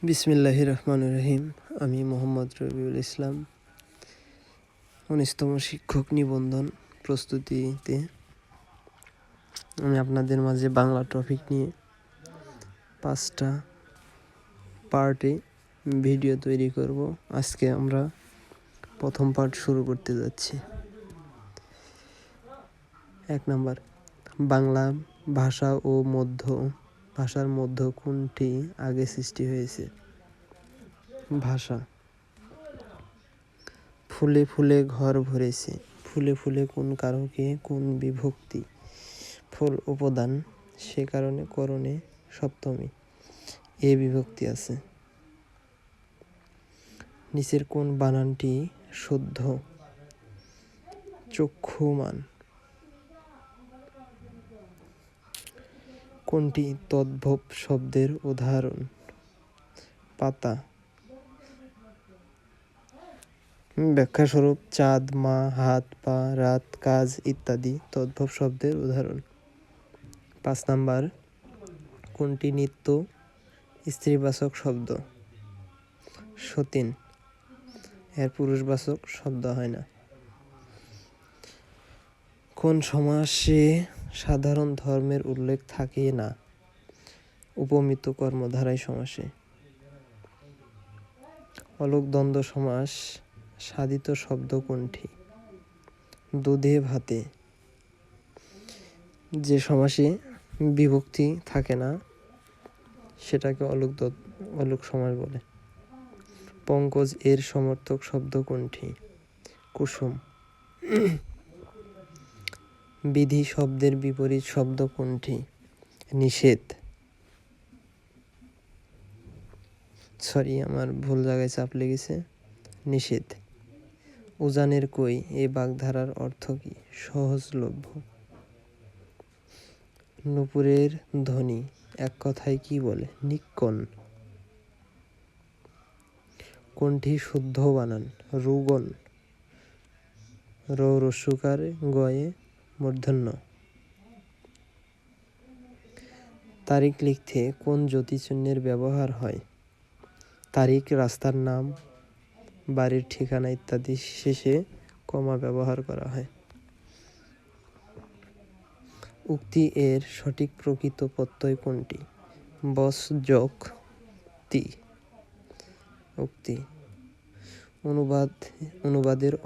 বিসমিল্লাহির রহমানির রহিম। আমি মোহাম্মদ রবিউল ইসলাম, 19তম শিক্ষক নিবন্ধন প্রস্তুতিতে আমি আপনাদের মাঝে বাংলা টপিক নিয়ে 5টা পার্টে ভিডিও তৈরি করব। আজকে আমরা প্রথম পার্ট শুরু করতে যাচ্ছি। 1 নাম্বার, বাংলা ভাষা ও ভাষার মধ্য কোনটি আগে সৃষ্টি হয়েছে? ভাষা। ফুলে ফুলে ঘর ভরেছে, ফুলে ফুলে কোন কারকে কোন বিভক্তি? ফুল উপাদান, সে কারণে করণে সপ্তমী এ বিভক্তি আছে। নিচের কোন বানানটি শুদ্ধ? চক্ষুমান। কোনটি তদ্ভব শব্দের উদাহরণ? পাতা। ব্যাখ্যাস্বরূপ চাঁদ, মা, হাত, পা, রাত, কাজ ইত্যাদি তদ্ভব শব্দের উদাহরণ। 5 নাম্বার, কোনটি নিত্য স্ত্রীবাচক শব্দ? সতীন। এর পুরুষবাচক শব্দ হয় না। কোন সমাসে সাধারণ ধর্মের উল্লেখ থাকে না? উপমিত কর্মধারয় সমাসে। অলোক দ্বন্দ্ব সমাস সাধিত শব্দ কোনটি? দুধে ভাতে। যে সমাসে বিভক্তি থাকে না সেটাকে অলোক সমাস বলে। পঙ্কজ এর সমর্থক শব্দ কোনটি? কুসুম। বিধি শব্দের বিপরীত শব্দ কোনটি? নিষেধ। আমার ভুল জায়গায় চাপ লেগেছে। নিষেধ। উজানের কই এ বাগধারার অর্থ কি? সহজলভ্য। নূপুরের ধ্বনি এক কথায় কি বলে? নিক্কণ। কোনটি শুদ্ধ বানান? রুগণ। রস্যকার গয়ে মূর্ধন্য। তারিখ লিখতে কোন যতিচিহ্নের ব্যবহার হয়? তারিখ, রাস্তার নাম, বাড়ির ঠিকানা ইত্যাদি শেষে কমা ব্যবহার করা হয়। উক্তি এর সঠিক প্রকৃত প্রত্যয় কোনটি? বস যোগ তি। উক্তি। অনুবাদের